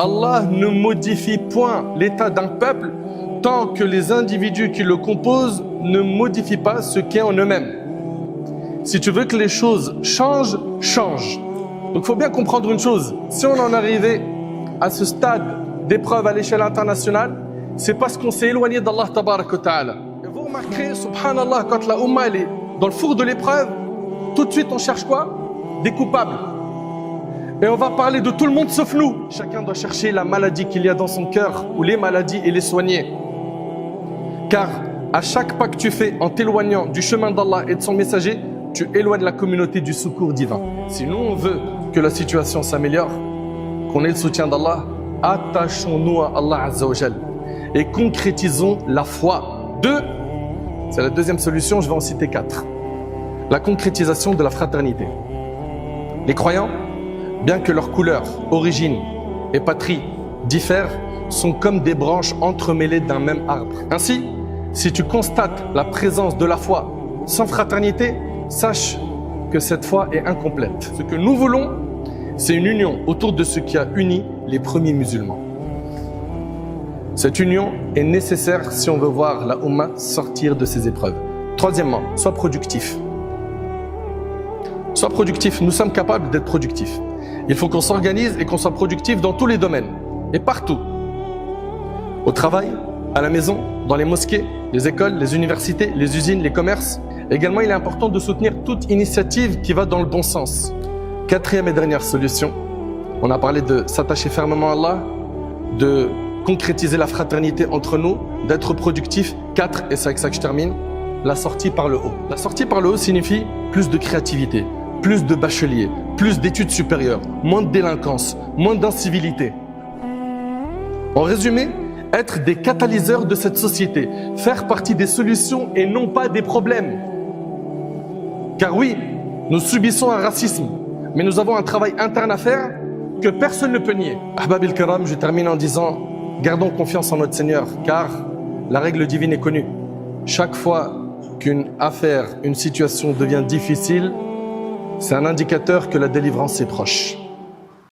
Allah ne modifie point l'état d'un peuple tant que les individus qui le composent ne modifient pas ce qu'est en eux-mêmes. Si tu veux que les choses changent, change. Donc il faut bien comprendre une chose, si on en arrivait à ce stade d'épreuve à l'échelle internationale, c'est parce qu'on s'est éloigné d'Allah tabarak wa ta'ala. Et vous remarquerez, subhanallah, quand la Ummah elle est dans le four de l'épreuve, tout de suite on cherche quoi? Des coupables. Et on va parler de tout le monde sauf nous. Chacun doit chercher la maladie qu'il y a dans son cœur ou les maladies et les soigner. Car à chaque pas que tu fais en t'éloignant du chemin d'Allah et de son messager, tu éloignes la communauté du secours divin. Si nous on veut que la situation s'améliore, qu'on ait le soutien d'Allah, attachons-nous à Allah Azza wa Jal et concrétisons la foi. C'est la deuxième solution, je vais en citer 4. La concrétisation de la fraternité. Les croyants, bien que leurs couleurs, origines et patries diffèrent, sont comme des branches entremêlées d'un même arbre. Ainsi, si tu constates la présence de la foi sans fraternité, sache que cette foi est incomplète. Ce que nous voulons, c'est une union autour de ce qui a uni les premiers musulmans. Cette union est nécessaire si on veut voir la Ummah sortir de ses épreuves. Troisièmement, sois productif. Sois productif, nous sommes capables d'être productifs. Il faut qu'on s'organise et qu'on soit productif dans tous les domaines et partout. Au travail, à la maison, dans les mosquées, les écoles, les universités, les usines, les commerces. Également, il est important de soutenir toute initiative qui va dans le bon sens. Quatrième et dernière solution, on a parlé de s'attacher fermement à Allah, de concrétiser la fraternité entre nous, d'être productif. 4, et c'est avec ça que je termine, la sortie par le haut. La sortie par le haut signifie plus de créativité, plus de bacheliers, plus d'études supérieures, moins de délinquance, moins d'incivilité. En résumé, être des catalyseurs de cette société, faire partie des solutions et non pas des problèmes. Car oui, nous subissons un racisme, mais nous avons un travail interne à faire que personne ne peut nier. Ahbab al-Kiram, je termine en disant, gardons confiance en notre Seigneur, car la règle divine est connue. Chaque fois qu'une affaire, une situation devient difficile, c'est un indicateur que la délivrance est proche.